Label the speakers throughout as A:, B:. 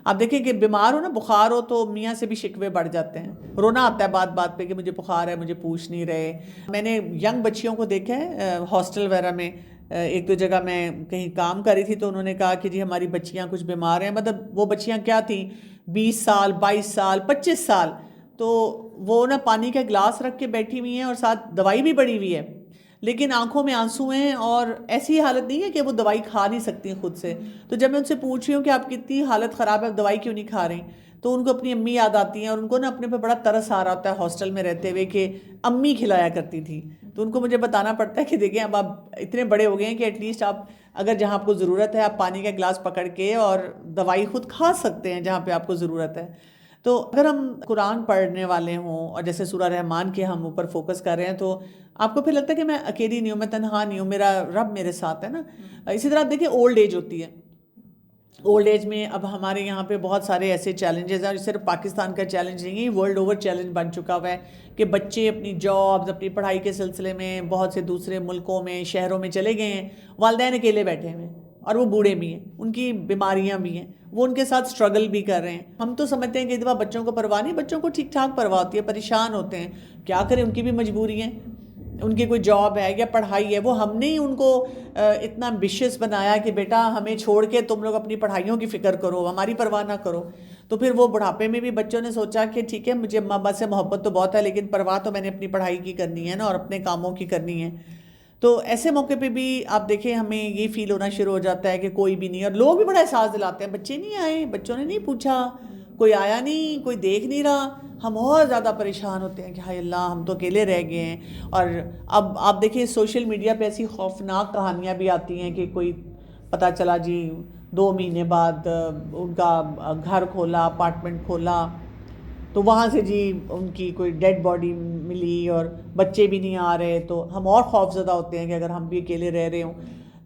A: آپ دیکھیں کہ بیمار ہو نا، بخار ہو تو میاں سے بھی شکوے بڑھ جاتے ہیں، رونا آتا ہے بات بات پہ کہ مجھے بخار ہے، مجھے پوچھ نہیں رہے. میں نے ینگ بچیوں کو دیکھا ہے ہاسٹل وغیرہ میں. ایک دو جگہ میں کہیں کام کر رہی تھی تو انہوں نے کہا کہ جی ہماری بچیاں کچھ بیمار ہیں. مطلب وہ بچیاں کیا تھیں، 20 سال 22 سال 25 سال. تو وہ نا پانی کا گلاس رکھ کے بیٹھی ہوئی ہیں اور ساتھ دوائی بھی پڑی ہوئی ہے، لیکن آنکھوں میں آنسو ہیں اور ایسی حالت نہیں ہے کہ وہ دوائی کھا نہیں سکتی خود سے. تو جب میں ان سے پوچھ رہی ہوں کہ آپ کی اتنی حالت خراب ہے، دوائی کیوں نہیں کھا رہی، تو ان کو اپنی امی یاد آتی ہیں اور ان کو نا اپنے پہ بڑا ترس آ رہا ہوتا ہے ہاسٹل میں رہتے ہوئے کہ امی کھلایا کرتی تھی. تو ان کو مجھے بتانا پڑتا ہے کہ دیکھیں اب آپ اتنے بڑے ہو گئے ہیں کہ ایٹ لیسٹ آپ اگر جہاں آپ کو ضرورت ہے آپ پانی کا گلاس پکڑ کے اور دوائی خود کھا سکتے ہیں جہاں پہ آپ کو ضرورت ہے. تو اگر ہم قرآن پڑھنے والے ہوں اور جیسے سورہ رحمان کے ہم اوپر فوکس کر رہے ہیں تو آپ کو پھر لگتا ہے کہ میں اکیلی نہیں ہوں، میں تنہا نہیں ہوں، میرا رب میرے ساتھ ہے نا. اسی طرح آپ دیکھیں اولڈ ایج ہوتی ہے. اولڈ ایج میں اب ہمارے یہاں پہ بہت سارے ایسے چیلنجز ہیں، اور صرف پاکستان کا چیلنج نہیں ہے، ورلڈ اوور چیلنج بن چکا ہوا ہے کہ بچے اپنی جابز اپنی پڑھائی کے سلسلے میں بہت سے دوسرے ملکوں میں شہروں میں چلے گئے ہیں، والدین اکیلے بیٹھے ہوئے ہیں اور وہ بوڑھے بھی ہیں، ان کی بیماریاں بھی ہیں، وہ ان کے ساتھ سٹرگل بھی کر رہے ہیں. ہم تو سمجھتے ہیں کہ اس دفعہ بچوں کو پرواہ نہیں، بچوں کو ٹھیک ٹھاک پرواہ ہوتی ہے، پریشان ہوتے ہیں، کیا کریں ان کی بھی مجبوری ہیں، ان کی کوئی جاب ہے یا پڑھائی ہے. وہ ہم نے ہی ان کو اتنا ایمبیشیس بنایا کہ بیٹا ہمیں چھوڑ کے تم لوگ اپنی پڑھائیوں کی فکر کرو، ہماری پرواہ نہ کرو. تو پھر وہ بڑھاپے میں بھی بچوں نے سوچا کہ ٹھیک ہے مجھے اماں ابا سے محبت تو بہت ہے لیکن پرواہ تو میں نے اپنی پڑھائی کی کرنی ہے نا اور اپنے کاموں کی کرنی ہے. تو ایسے موقع پہ بھی آپ دیکھیں ہمیں یہ فیل ہونا شروع ہو جاتا ہے کہ کوئی بھی نہیں، اور لوگ بھی بڑا احساس دلاتے ہیں بچے نہیں آئے، بچوں نے نہیں پوچھا، کوئی آیا نہیں، کوئی دیکھ نہیں رہا. ہم اور زیادہ پریشان ہوتے ہیں کہ ہائے اللہ ہم تو اکیلے رہ گئے ہیں. اور اب آپ دیکھیں سوشل میڈیا پہ ایسی خوفناک کہانیاں بھی آتی ہیں کہ کوئی پتہ چلا جی 2 مہینے بعد ان کا گھر کھولا، اپارٹمنٹ کھولا تو وہاں سے جی ان کی کوئی ڈیڈ باڈی ملی اور بچے بھی نہیں آ رہے. تو ہم اور خوف زدہ ہوتے ہیں کہ اگر ہم بھی اکیلے رہ رہے ہوں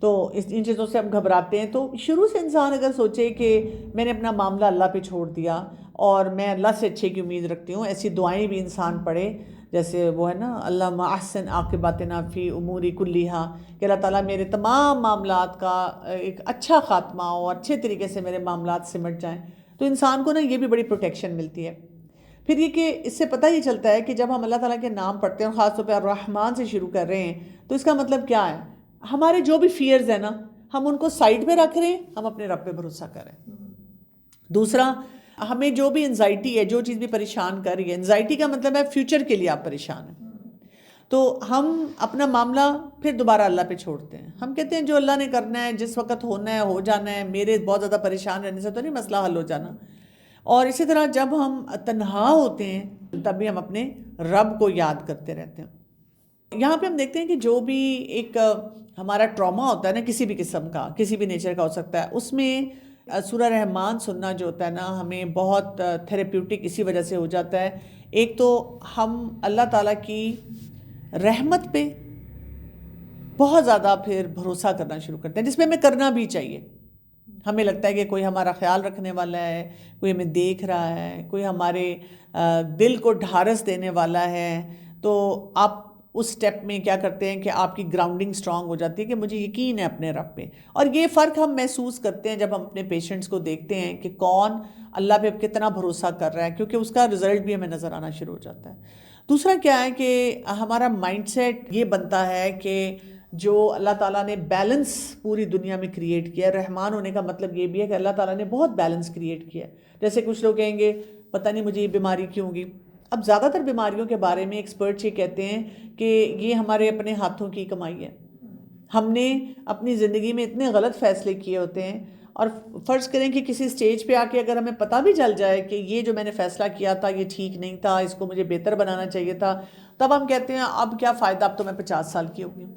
A: تو ان چیزوں سے ہم گھبراتے ہیں. تو شروع سے انسان اگر سوچے کہ میں نے اپنا معاملہ اللہ پہ چھوڑ دیا اور میں اللہ سے اچھے کی امید رکھتی ہوں، ایسی دعائیں بھی انسان پڑھے جیسے وہ ہے نا اللہم احسن عاقبتنا فی اموری کلیہا، کہ اللہ تعالیٰ میرے تمام معاملات کا ایک اچھا خاتمہ ہو، اچھے طریقے سے میرے معاملات سمٹ جائیں. تو انسان کو نا یہ بھی بڑی پروٹیکشن ملتی ہے. پھر یہ کہ اس سے پتہ یہ چلتا ہے کہ جب ہم اللہ تعالیٰ کے نام پڑھتے ہیں اور خاص طور پہ الرحمن سے شروع کر رہے ہیں تو اس کا مطلب کیا ہے، ہمارے جو بھی فیئرز ہیں نا ہم ان کو سائڈ پہ رکھ رہے ہیں، ہم اپنے رب پہ بھروسہ کریں. دوسرا، ہمیں جو بھی انزائٹی ہے، جو چیز بھی پریشان کر رہی ہے، انزائٹی کا مطلب ہے فیوچر کے لیے آپ پریشان ہیں، تو ہم اپنا معاملہ پھر دوبارہ اللہ پہ چھوڑتے ہیں. ہم کہتے ہیں جو اللہ نے کرنا ہے، جس وقت ہونا ہے ہو جانا ہے، میرے بہت زیادہ پریشان رہنے سے تو نہیں مسئلہ حل ہو جانا. اور اسی طرح جب ہم تنہا ہوتے ہیں تب بھی ہم اپنے رب کو یاد کرتے رہتے ہیں. یہاں پہ ہم دیکھتے ہیں کہ جو بھی ایک ہمارا ٹراما ہوتا ہے نا، کسی بھی قسم کا، کسی بھی نیچر کا ہو سکتا ہے، اس میں سورہ رحمان سننا جو ہوتا ہے نا ہمیں بہت تھیراپیوٹک اسی وجہ سے ہو جاتا ہے. ایک تو ہم اللہ تعالیٰ کی رحمت پہ بہت زیادہ پھر بھروسہ کرنا شروع کرتے ہیں، جس پہ ہمیں کرنا بھی چاہیے. ہمیں لگتا ہے کہ کوئی ہمارا خیال رکھنے والا ہے، کوئی ہمیں دیکھ رہا ہے، کوئی ہمارے دل کو ڈھارس دینے والا ہے. تو آپ اس سٹیپ میں کیا کرتے ہیں کہ آپ کی گراؤنڈنگ سٹرونگ ہو جاتی ہے کہ مجھے یقین ہے اپنے رب پہ. اور یہ فرق ہم محسوس کرتے ہیں جب ہم اپنے پیشنٹس کو دیکھتے ہیں کہ کون اللہ پہ کتنا بھروسہ کر رہا ہے، کیونکہ اس کا رزلٹ بھی ہمیں نظر آنا شروع ہو جاتا ہے. دوسرا کیا ہے کہ ہمارا مائنڈ سیٹ یہ بنتا ہے کہ جو اللہ تعالیٰ نے بیلنس پوری دنیا میں کریٹ کیا ہے، رحمان ہونے کا مطلب یہ بھی ہے کہ اللہ تعالیٰ نے بہت بیلنس کریٹ کیا ہے. جیسے کچھ لوگ کہیں گے پتہ نہیں مجھے یہ بیماری کیوں ہوگی. اب زیادہ تر بیماریوں کے بارے میں ایکسپرٹس یہ کہتے ہیں کہ یہ ہمارے اپنے ہاتھوں کی کمائی ہے. ہم نے اپنی زندگی میں اتنے غلط فیصلے کیے ہوتے ہیں، اور فرض کریں کہ کسی سٹیج پہ آ کے اگر ہمیں پتہ بھی چل جائے کہ یہ جو میں نے فیصلہ کیا تھا یہ ٹھیک نہیں تھا، اس کو مجھے بہتر بنانا چاہیے تھا، تب ہم کہتے ہیں اب کیا فائدہ، اب تو میں 50 سال کی ہو گئی ہوں،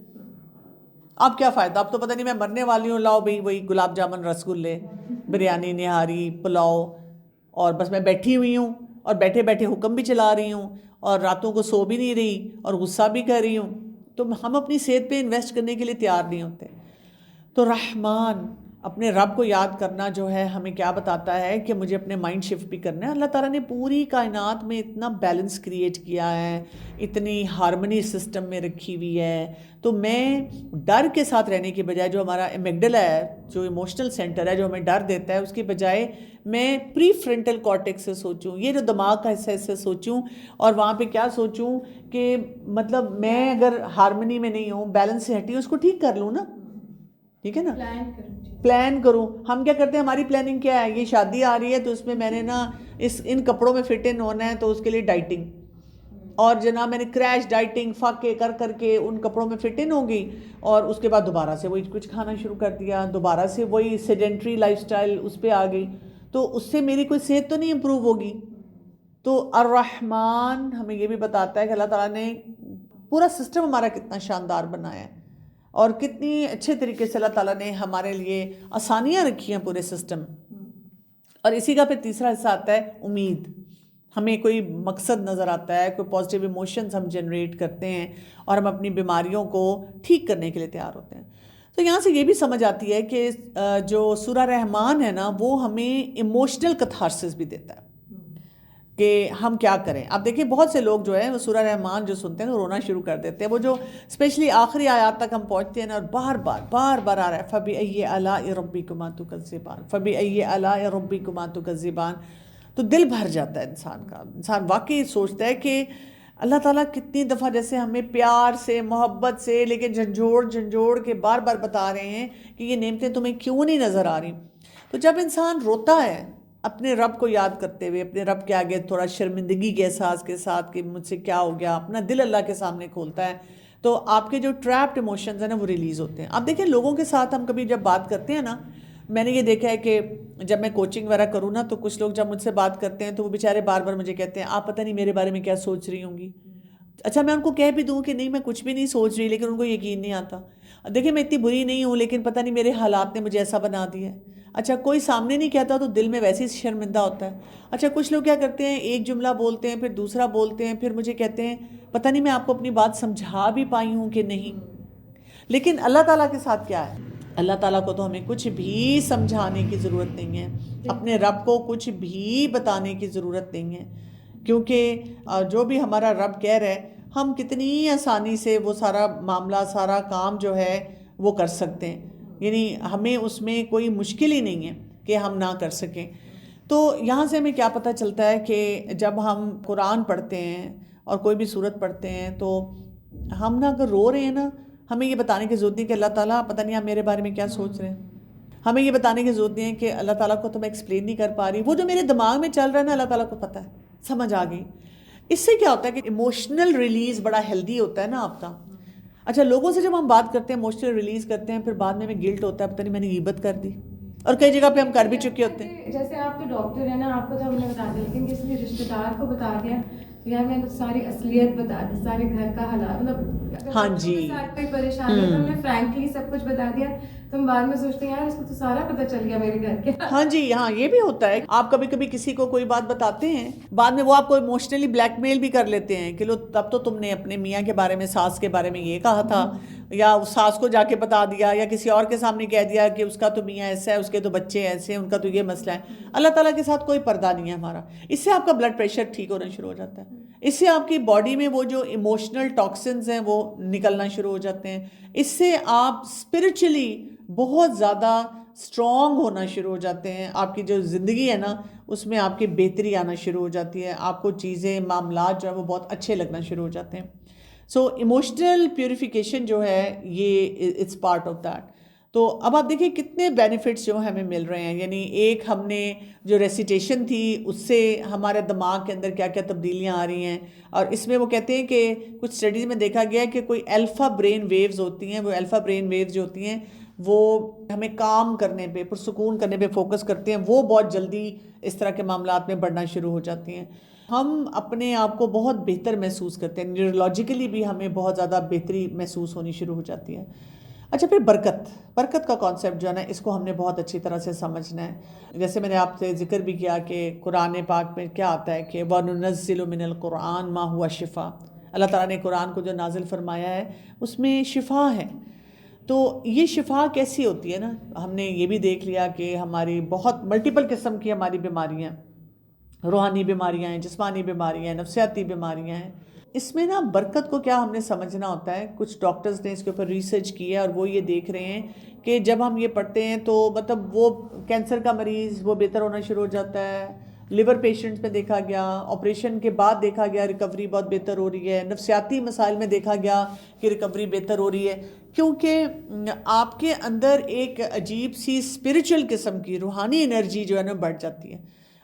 A: اب کیا فائدہ، اب تو پتہ نہیں میں مرنے والی ہوں، لاؤ بھئی وہی گلاب جامن رسگلے بریانی نہاری پلاؤ، اور بس میں بیٹھی ہوئی ہوں اور بیٹھے بیٹھے حکم بھی چلا رہی ہوں اور راتوں کو سو بھی نہیں رہی اور غصہ بھی کر رہی ہوں. تو ہم اپنی صحت پہ انویسٹ کرنے کے لیے تیار نہیں ہوتے. تو رحمان اپنے رب کو یاد کرنا جو ہے ہمیں کیا بتاتا ہے کہ مجھے اپنے مائنڈ شفٹ بھی کرنا ہے. اللہ تعالیٰ نے پوری کائنات میں اتنا بیلنس کریٹ کیا ہے, اتنی ہارمنی سسٹم میں رکھی ہوئی ہے, تو میں ڈر کے ساتھ رہنے کی بجائے, جو ہمارا ایمیگڈلا ہے, جو ایموشنل سینٹر ہے جو ہمیں ڈر دیتا ہے, اس کی بجائے میں پری فرنٹل کارٹیکس سے سوچوں, یہ جو دماغ کا حصہ ہے اس سے سوچوں, اور وہاں پہ کیا سوچوں کہ مطلب میں اگر ہارمنی میں نہیں ہوں, بیلنس سے ہٹی, اس کو ٹھیک کر لوں نا. ٹھیک ہے نا, پلان کروں. ہم کیا کرتے ہیں, ہماری پلاننگ کیا ہے, یہ شادی آ رہی ہے تو اس میں نے نا ان کپڑوں میں فٹ ان ہونا ہے, تو اس کے لیے ڈائٹنگ, اور جناب میں نے کریش ڈائٹنگ فاقے کر کے ان کپڑوں میں فٹ ان ہوگی, اور اس کے بعد دوبارہ سے وہی کچھ کھانا شروع کر دیا, دوبارہ سے وہی سیڈنٹری لائف سٹائل اس پہ آ گئی, تو اس سے میری کوئی صحت تو نہیں امپروو ہوگی. تو الرحمن ہمیں یہ بھی بتاتا ہے کہ اللہ تعالیٰ نے پورا سسٹم ہمارا کتنا شاندار بنایا ہے, اور کتنی اچھے طریقے سے اللہ تعالیٰ نے ہمارے لیے آسانیاں رکھی ہیں پورے سسٹم. اور اسی کا پھر تیسرا حصہ آتا ہے امید. ہمیں کوئی مقصد نظر آتا ہے, کوئی پازیٹیو ایموشنز ہم جنریٹ کرتے ہیں, اور ہم اپنی بیماریوں کو ٹھیک کرنے کے لیے تیار ہوتے ہیں. تو یہاں سے یہ بھی سمجھ آتی ہے کہ جو سورہ رحمان ہے نا, وہ ہمیں ایموشنل کتھارسس بھی دیتا ہے کہ ہم کیا کریں. آپ دیکھیں بہت سے لوگ جو ہیں وہ سورہ رحمان جو سنتے ہیں وہ رونا شروع کر دیتے ہیں. وہ جو اسپیشلی آخری آیات تک ہم پہنچتے ہیں نا, اور بار بار آ رہا ہے فَبِأَيِّ آلَاءِ رَبِّكُمَا تُكَذِّبَانِ فَبِأَيِّ آلَاءِ رَبِّكُمَا تُكَذِّبَانِ. تو دل بھر جاتا ہے انسان کا. انسان واقعی سوچتا ہے کہ اللہ تعالیٰ کتنی دفعہ جیسے ہمیں پیار سے, محبت سے, لیکن جھنجھوڑ کے بار بار بتا رہے ہیں کہ یہ نعمتیں تمہیں کیوں نہیں نظر آ رہی. تو جب انسان روتا ہے اپنے رب کو یاد کرتے ہوئے, اپنے رب کے آگے تھوڑا شرمندگی کے احساس کے ساتھ کہ مجھ سے کیا ہو گیا, اپنا دل اللہ کے سامنے کھولتا ہے, تو آپ کے جو ٹریپڈ ایموشنز ہیں نا وہ ریلیز ہوتے ہیں. آپ دیکھیں لوگوں کے ساتھ ہم کبھی جب بات کرتے ہیں نا, میں نے یہ دیکھا ہے کہ جب میں کوچنگ وغیرہ کروں نا, تو کچھ لوگ جب مجھ سے بات کرتے ہیں تو وہ بیچارے بار بار مجھے کہتے ہیں آپ پتہ نہیں میرے بارے میں کیا سوچ رہی ہوں گی. اچھا میں ان کو کہہ بھی دوں کہ نہیں میں کچھ بھی نہیں سوچ رہی, لیکن ان کو یقین نہیں آتا. دیکھیں میں اتنی بری نہیں ہوں, لیکن پتہ نہیں میرے حالات نے مجھے ایسا بنا دیا ہے. اچھا کوئی سامنے نہیں کہتا تو دل میں ویسے ہی شرمندہ ہوتا ہے. اچھا کچھ لوگ کیا کرتے ہیں, ایک جملہ بولتے ہیں, پھر دوسرا بولتے ہیں, پھر مجھے کہتے ہیں پتہ نہیں میں آپ کو اپنی بات سمجھا بھی پائی ہوں کہ نہیں. لیکن اللہ تعالیٰ کے ساتھ کیا ہے, اللہ تعالیٰ کو تو ہمیں کچھ بھی سمجھانے کی ضرورت نہیں ہے, اپنے رب کو کچھ بھی بتانے کی ضرورت نہیں ہے, کیونکہ جو بھی ہمارا رب کہہ رہا ہے ہم کتنی آسانی سے وہ سارا معاملہ, سارا کام جو ہے وہ کر سکتے ہیں. یعنی ہمیں اس میں کوئی مشکل ہی نہیں ہے کہ ہم نہ کر سکیں. تو یہاں سے ہمیں کیا پتہ چلتا ہے کہ جب ہم قرآن پڑھتے ہیں اور کوئی بھی سورت پڑھتے ہیں, تو ہم نہ اگر رو رہے ہیں نا, ہمیں یہ بتانے کی ضرورت نہیں کہ اللہ تعالیٰ پتہ نہیں آپ میرے بارے میں کیا سوچ رہے ہیں. ہمیں یہ بتانے کی ضرورت نہیں ہے کہ اللہ تعالیٰ کو تو میں ایکسپلین نہیں کر پا رہی, وہ جو میرے دماغ میں چل رہا ہے نا اللہ تعالیٰ کو پتہ ہے, سمجھ آ گئی. اس سے کیا ہوتا ہے کہ ایموشنل ریلیز بڑا ہیلدی ہوتا ہے نا آپ کا. اچھا لوگوں سے جب ہم بات کرتے ہیں, ایموشنل ریلیز کرتے ہیں, پھر بعد میں ہمیں گلٹ ہوتا ہے پتہ نہیں میں نے غیبت کر دی, اور کئی جگہ پہ ہم کر بھی چکے ہوتے ہیں.
B: جیسے آپ تو ڈاکٹر ہیں نا, آپ کو تو ہم نے بتا دیا, لیکن کسی نے رشتے دار کو بتا دیا تو یار میں نے ساری اصلیت بتا دی, سارے گھر کا حالات, مطلب
A: ہاں جی
B: کوئی پریشانی ہے تو ہم نے فرینکلی سب کچھ بتا دیا, تو ہم بعد میں سوچتے ہیں یار اس کو تو سارا پتہ چل گیا میرے گھر کے.
A: ہاں جی, ہاں یہ بھی ہوتا ہے. آپ کبھی کبھی کسی کو کوئی بات بتاتے ہیں, بعد میں وہ آپ کو ایموشنلی بلیک میل بھی کر لیتے ہیں کہ لو تب تو تم نے اپنے میاں کے بارے میں, ساس کے بارے میں یہ کہا تھا, یا اس ساس کو جا کے بتا دیا, یا کسی اور کے سامنے کہہ دیا کہ اس کا تو میاں ایسا ہے, اس کے تو بچے ایسے ہیں, ان کا تو یہ مسئلہ ہے. اللہ تعالیٰ کے ساتھ کوئی پردہ نہیں ہے ہمارا. اس سے آپ کا بلڈ پریشر ٹھیک ہونا شروع ہو جاتا ہے, اس سے آپ کی باڈی میں وہ جو ایموشنل ٹاکسنز ہیں وہ نکلنا شروع ہو جاتے ہیں, اس سے آپ اسپرچولی بہت زیادہ اسٹرانگ ہونا شروع ہو جاتے ہیں. آپ کی جو زندگی ہے نا اس میں آپ کی بہتری آنا شروع ہو جاتی ہے, آپ کو چیزیں, معاملات جو ہے وہ بہت اچھے لگنا شروع ہو جاتے ہیں. سو ایموشنل پیوریفیکیشن جو ہے یہ اٹس پارٹ آف دیٹ. تو اب آپ دیکھیں کتنے بینیفٹس جو ہمیں مل رہے ہیں. یعنی ایک ہم نے جو ریسیٹیشن تھی اس سے ہمارے دماغ کے اندر کیا کیا تبدیلیاں آ رہی ہیں, اور اس میں وہ کہتے ہیں کہ کچھ اسٹڈیز میں دیکھا گیا ہے کہ کوئی الفا برین ویوز ہوتی ہیں, وہ الفا برین ویوز جو ہوتی ہیں وہ ہمیں کام کرنے پہ, پرسکون کرنے پہ فوکس کرتے ہیں, وہ بہت جلدی اس طرح کے معاملات میں بڑھنا شروع ہو جاتی ہیں. ہم اپنے آپ کو بہت بہتر محسوس کرتے ہیں, نیورولوجیکلی بھی ہمیں بہت زیادہ بہتری محسوس ہونی شروع ہو جاتی ہے. اچھا پھر برکت کا کانسیپٹ جو ہے نا اس کو ہم نے بہت اچھی طرح سے سمجھنا ہے. جیسے میں نے آپ سے ذکر بھی کیا کہ قرآن پاک میں کیا آتا ہے کہ وَنُنَزِّلُ مِنَ الْقُرْآنِ مَا هُوَ شِفَاء. اللہ تعالیٰ نے قرآن کو جو نازل فرمایا ہے اس میں شفا ہے. تو یہ شفا کیسی ہوتی ہے نا، ہم نے یہ بھی دیکھ لیا کہ ہماری بہت ملٹیپل قسم کی ہماری بیماریاں، روحانی بیماریاں ہیں، جسمانی بیماریاں ہیں، نفسیاتی بیماریاں ہیں. اس میں نا برکت کو کیا ہم نے سمجھنا ہوتا ہے. کچھ ڈاکٹرز نے اس کے اوپر ریسرچ کی ہے اور وہ یہ دیکھ رہے ہیں کہ جب ہم یہ پڑھتے ہیں تو مطلب وہ کینسر کا مریض وہ بہتر ہونا شروع ہو جاتا ہے. لیور پیشنٹس میں دیکھا گیا، آپریشن کے بعد دیکھا گیا ریکوری بہت بہتر ہو رہی ہے. نفسیاتی مسائل میں دیکھا گیا کہ ریکوری بہتر ہو رہی ہے، کیونکہ آپ کے اندر ایک عجیب سی اسپریچول قسم کی روحانی انرجی جو ہے نا بڑھ جاتی ہے.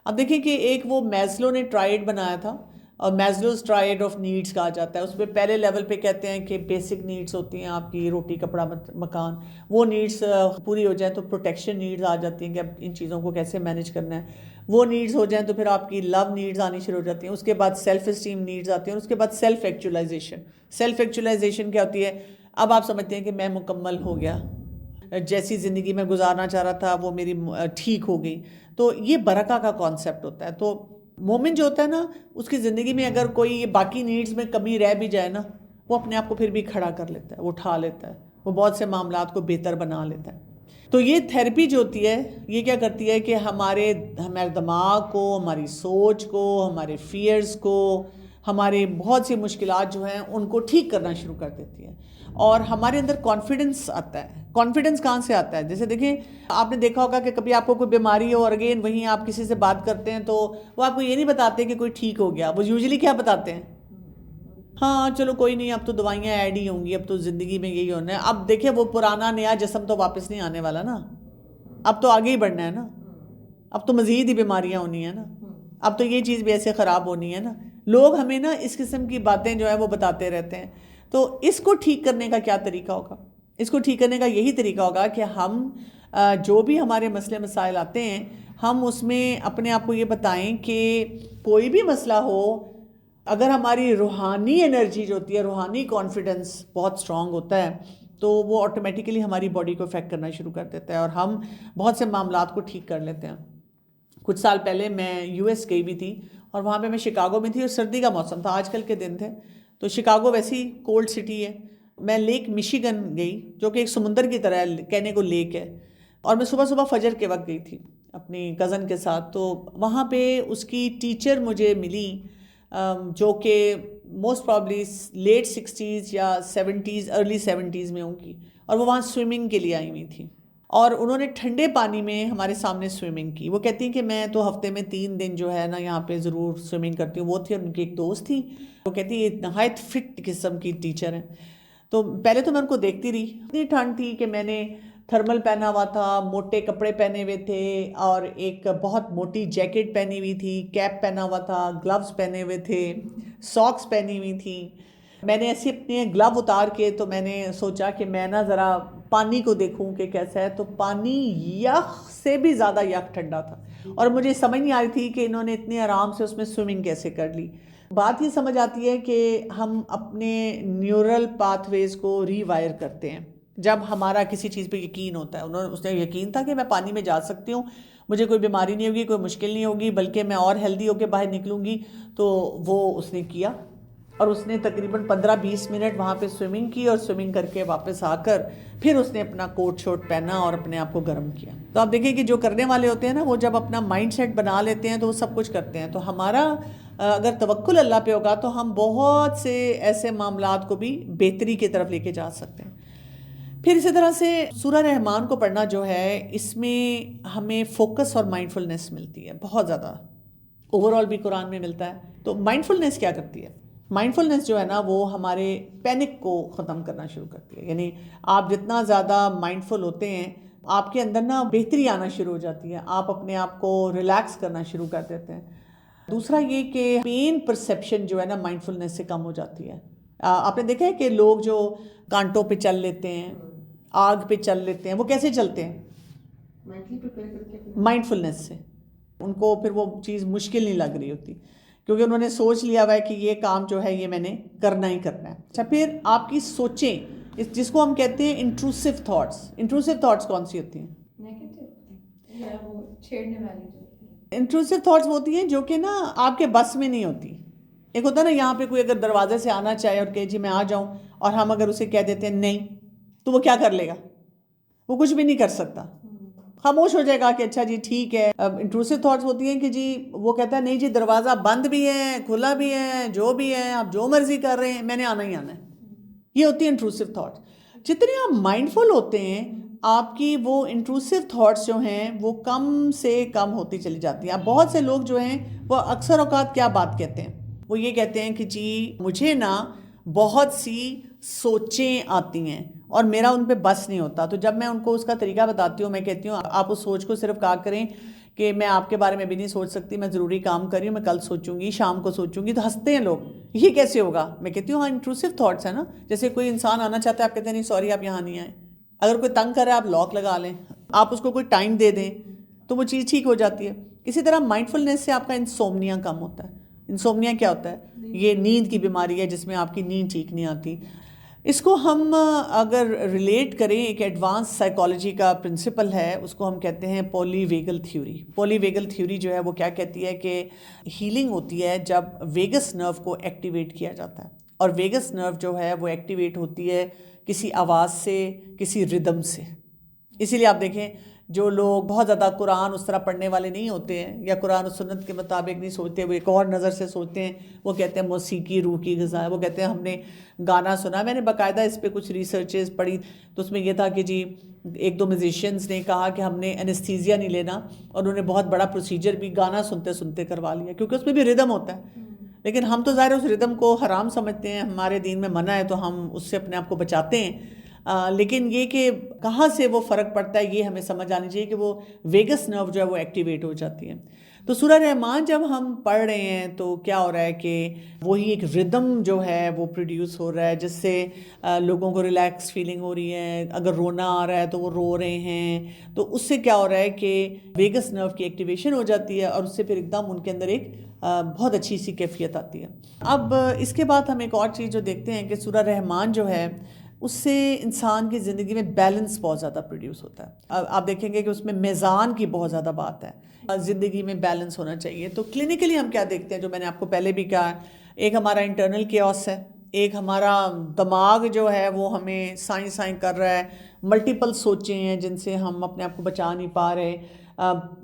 A: اب دیکھیں کہ ایک وہ میزلو نے ٹرائیڈ بنایا تھا، اور میزلوز ٹرائیڈ آف نیڈس کہا جاتا ہے. اس پہ پہلے لیول پہ کہتے ہیں کہ بیسک نیڈس ہوتی ہیں آپ کی، روٹی کپڑا مکان، وہ نیڈس پوری ہو جائیں تو پروٹیکشن نیڈز آ جاتی ہیں کہ اب ان چیزوں کو کیسے مینیج کرنا ہے. وہ نیڈز ہو جائیں تو پھر آپ کی لو نیڈز آنی شروع ہو جاتی ہیں. اس کے بعد سیلف اسٹیم نیڈز آتی ہیں، اور اس کے بعد سیلف ایکچولائزیشن. سیلف ایکچولائزیشن کیا ہوتی ہے؟ اب آپ سمجھتے ہیں کہ میں مکمل ہو گیا، جیسی زندگی میں گزارنا چاہ رہا تھا وہ میری ٹھیک ہو گئی. تو یہ برکہ کا کانسیپٹ ہوتا ہے. تو مومن جو ہوتا ہے نا، اس کی زندگی میں اگر کوئی باقی نیڈز میں کمی رہ بھی جائے نا، وہ اپنے آپ کو پھر بھی کھڑا کر لیتا ہے، وہ اٹھا لیتا ہے، وہ بہت سے معاملات کو بہتر بنا لیتا ہے. تو یہ تھیراپی جو ہوتی ہے یہ کیا کرتی ہے کہ ہمارے دماغ کو، ہماری سوچ کو، ہمارے فیئرز کو، ہمارے بہت سی مشکلات جو ہیں ان کو ٹھیک کرنا شروع کر دیتی ہے، اور ہمارے اندر کانفیڈنس آتا ہے. کانفیڈنس کہاں سے آتا ہے؟ جیسے دیکھیں، آپ نے دیکھا ہوگا کہ کبھی آپ کو کوئی بیماری ہو اور اگین وہیں آپ کسی سے بات کرتے ہیں تو وہ آپ کو یہ نہیں بتاتے کہ کوئی ٹھیک ہو گیا. وہ یوزلی کیا بتاتے ہیں؟ ہاں چلو کوئی نہیں، اب تو دوائیاں ایڈ ہی ہوں گی، اب تو زندگی میں یہی ہونا ہے. اب دیکھیں وہ پرانا نیا جسم تو واپس نہیں آنے والا نا، اب تو آگے ہی بڑھنا ہے نا، اب تو مزید ہی بیماریاں ہونی ہیں نا، اب تو یہ چیز بھی ایسے خراب ہونی ہے نا. لوگ ہمیں نا اس قسم کی باتیں جو ہیں وہ بتاتے رہتے ہیں. تو اس کو ٹھیک کرنے کا کیا طریقہ ہوگا؟ اس کو ٹھیک کرنے کا یہی طریقہ ہوگا کہ ہم جو بھی ہمارے مسئلے مسائل آتے ہیں، ہم اس میں اپنے آپ کو یہ بتائیں کہ کوئی بھی مسئلہ ہو، اگر ہماری روحانی انرجی جو ہوتی ہے، روحانی کانفیڈنس بہت اسٹرانگ ہوتا ہے، تو وہ آٹومیٹیکلی ہماری باڈی کو افیکٹ کرنا شروع کر دیتا ہے اور ہم بہت سے معاملات کو ٹھیک کر لیتے ہیں. کچھ سال پہلے میں یو ایس گئی بھی تھی، اور وہاں پہ میں شکاگو میں تھی اور سردی کا موسم تھا، آج کل کے دن تھے. تو شکاگو ویسی کولڈ سٹی ہے. میں لیک میشیگن گئی جو کہ ایک سمندر کی طرح ہے، کہنے کو لیک ہے، اور میں صبح صبح فجر کے وقت گئی تھی اپنی کزن کے ساتھ. تو وہاں پہ اس کی ٹیچر مجھے ملی جو کہ موسٹ پرابلی لیٹ 60s یا 70s ارلی 70s میں ہوں گی، اور وہ وہاں سوئمنگ کے لیے آئی ہوئی تھی، اور انہوں نے ٹھنڈے پانی میں ہمارے سامنے سوئمنگ کی. وہ کہتی ہیں کہ میں تو ہفتے میں 3 دن جو ہے نا یہاں پہ ضرور سوئمنگ کرتی ہوں. وہ تھی اور ان کی ایک دوست تھی، وہ کہتی ہے نہایت فٹ قسم کی ٹیچر ہیں. تو پہلے تو میں ان کو دیکھتی رہی، اتنی ٹھنڈ تھی کہ میں نے تھرمل پہنا ہوا تھا، موٹے کپڑے پہنے ہوئے تھے، اور ایک بہت موٹی جیکٹ پہنی ہوئی تھی، کیپ پہنا ہوا تھا، گلوز پہنے ہوئے تھے، ساکس پہنی ہوئی تھی. میں نے ایسے اپنے گلو اتار کے تو میں نے سوچا کہ میں نا ذرا پانی کو دیکھوں کہ کیسا ہے. تو پانی یخ سے بھی زیادہ یخ ٹھنڈا تھا، اور مجھے سمجھ نہیں آ رہی تھی کہ انہوں نے اتنے آرام سے اس میں سوئمنگ کیسے کر لی. بات یہ سمجھ آتی ہے کہ ہم اپنے نیورل پاتھ ویز کو ری وائر کرتے ہیں جب ہمارا کسی چیز پہ یقین ہوتا ہے. اس نے یقین تھا کہ میں پانی میں جا سکتی ہوں، مجھے کوئی بیماری نہیں ہوگی، کوئی مشکل نہیں ہوگی، بلکہ میں اور ہیلدی ہو کے باہر نکلوں گی. تو وہ اس نے کیا، اور اس نے تقریباً 15-20 منٹ وہاں پہ سوئمنگ کی، اور سوئمنگ کر کے واپس آ کر پھر اس نے اپنا کوٹ شوٹ پہنا اور اپنے آپ کو گرم کیا. تو آپ دیکھیں کہ جو کرنے والے ہوتے ہیں نا، وہ جب اپنا مائنڈ سیٹ بنا لیتے ہیں تو وہ سب کچھ کرتے ہیں. تو ہمارا اگر توکل اللہ پہ ہوگا تو ہم بہت سے ایسے معاملات کو بھی بہتری کی طرف لے کے جا سکتے ہیں. پھر اسی طرح سے سورہ رحمان کو پڑھنا جو ہے، اس میں ہمیں فوکس اور مائنڈ فلنس ملتی ہے بہت زیادہ. اوور آل بھی قرآن میں ملتا ہے. تو مائنڈ فلنس کیا کرتی ہے؟ مائنڈ فلنس جو ہے نا وہ ہمارے پینک کو ختم کرنا شروع کرتی ہے. یعنی آپ جتنا زیادہ مائنڈ فل ہوتے ہیں، آپ کے اندر نا بہتری آنا شروع ہو جاتی ہے، آپ اپنے آپ کو ریلیکس کرنا شروع کر دیتے ہیں. دوسرا یہ کہ پین پرسیپشن جو ہے نا مائنڈ فلنس سے کم ہو جاتی ہے. آپ نے دیکھا ہے کہ لوگ جو کانٹوں پہ چل لیتے ہیں، آگ پہ چل لیتے ہیں، وہ کیسے چلتے ہیں؟ مائنڈ فلنس سے. ان کو پھر وہ چیز مشکل نہیں لگ رہی ہوتی، کیونکہ انہوں نے سوچ لیا ہوا ہے کہ یہ کام جو ہے یہ میں نے کرنا ہی کرنا ہے. اچھا، پھر آپ کی سوچیں، جس کو ہم کہتے ہیں انٹروسو تھاٹس. انٹروسو تھاٹس کون سی ہوتی ہیں؟ انٹروسو تھاٹس ہوتی ہیں جو کہ نا آپ کے بس میں نہیں ہوتی. ایک ہوتا ہے نا، یہاں پہ کوئی اگر دروازے سے آنا چاہے اور کہ جی میں آ جاؤں، اور ہم اگر اسے کہہ دیتے ہیں نہیں، تو وہ کیا کر لے گا؟ وہ کچھ بھی نہیں کر سکتا، خاموش ہو جائے گا کہ اچھا جی ٹھیک ہے. انٹروسو تھاٹس ہوتی ہیں کہ جی وہ کہتا ہے نہیں جی دروازہ بند بھی ہے کھلا بھی ہے جو بھی ہے آپ جو مرضی کر رہے ہیں میں نے آنا ہی آنا ہے. یہ ہوتی ہے انٹروسو تھاٹس. جتنے آپ مائنڈفل ہوتے ہیں آپ کی وہ انٹروسو تھاٹس جو ہیں وہ کم سے کم ہوتی چلی جاتی ہیں. اب بہت سے لوگ جو ہیں وہ اکثر اوقات کیا بات کہتے ہیں، وہ یہ کہتے ہیں کہ جی مجھے نا بہت سی سوچیں آتی ہیں اور میرا ان پہ بس نہیں ہوتا. تو جب میں ان کو اس کا طریقہ بتاتی ہوں میں کہتی ہوں آپ اس سوچ کو صرف کہا کریں کہ میں آپ کے بارے میں بھی نہیں سوچ سکتی، میں ضروری کام کر رہی ہوں، میں کل سوچوں گی شام کو سوچوں گی. تو ہنستے ہیں لوگ، یہ کیسے ہوگا؟ میں کہتی ہوں ہاں انٹروسو تھاٹس ہے نا. جیسے کوئی انسان آنا چاہتا ہے آپ کہتے ہیں نہیں سوری آپ یہاں نہیں آئے. اگر کوئی تنگ کر رہا ہے آپ لاک لگا لیں، آپ اس کو کوئی ٹائم دے دیں تو وہ چیز ٹھیک ہو جاتی ہے. اسی طرح مائنڈفلنس سے آپ کا انسومنیا کم ہوتا ہے. انسومنیا کیا ہوتا ہے؟ یہ نیند کی بیماری ہے جس میں آپ کی نیند ٹھیک نہیں آتی. اس کو ہم اگر ریلیٹ کریں ایک ایڈوانس سائیکالوجی کا پرنسپل ہے، اس کو ہم کہتے ہیں پولی ویگل تھیوری. پولی ویگل تھیوری جو ہے وہ کیا کہتی ہے کہ ہیلنگ ہوتی ہے جب ویگس نرو کو ایکٹیویٹ کیا جاتا ہے. اور ویگس نرو جو ہے وہ ایکٹیویٹ ہوتی ہے کسی آواز سے، کسی ردم سے. اسی لیے آپ دیکھیں جو لوگ بہت زیادہ قرآن اس طرح پڑھنے والے نہیں ہوتے ہیں یا قرآن و سنت کے مطابق نہیں سوچتے، وہ ایک اور نظر سے سوچتے ہیں، وہ کہتے ہیں موسیقی روح کی غذا ہے. وہ کہتے ہیں ہم نے گانا سنا. میں نے باقاعدہ اس پہ کچھ ریسرچز پڑھی تو اس میں یہ تھا کہ جی ایک دو میوزیشینز نے کہا کہ ہم نے انستھیزیا نہیں لینا، اور انہوں نے بہت بڑا پروسیجر بھی گانا سنتے سنتے کروا لیا کیونکہ اس میں بھی ردم ہوتا ہے. لیکن ہم تو ظاہر اس ردم کو حرام سمجھتے ہیں، ہمارے دین میں منع ہے تو ہم اس سے اپنے آپ کو بچاتے ہیں. لیکن یہ کہ کہاں سے وہ فرق پڑتا ہے یہ ہمیں سمجھ آنی چاہیے کہ وہ ویگس نرو جو ہے وہ ایکٹیویٹ ہو جاتی ہے. تو سورہ رحمان جب ہم پڑھ رہے ہیں تو کیا ہو رہا ہے کہ وہی ایک ردم جو ہے وہ پروڈیوس ہو رہا ہے جس سے لوگوں کو ریلیکس فیلنگ ہو رہی ہے. اگر رونا آ رہا ہے تو وہ رو رہے ہیں، تو اس سے کیا ہو رہا ہے کہ ویگس نرو کی ایکٹیویشن ہو جاتی ہے اور اس سے پھر ایک دم ان کے اندر ایک بہت اچھی سی کیفیت آتی ہے. اب اس کے بعد ہم ایک اور چیز جو دیکھتے ہیں کہ سورہ رحمان جو ہے اس سے انسان کی زندگی میں بیلنس بہت زیادہ پروڈیوس ہوتا ہے. آپ دیکھیں گے کہ اس میں میزان کی بہت زیادہ بات ہے، زندگی میں بیلنس ہونا چاہیے. تو کلینکلی ہم کیا دیکھتے ہیں جو میں نے آپ کو پہلے بھی کہا، ایک ہمارا انٹرنل کیوس ہے، ایک ہمارا دماغ جو ہے وہ ہمیں سائیں کر رہا ہے، ملٹیپل سوچیں ہیں جن سے ہم اپنے آپ کو بچا نہیں پا رہے.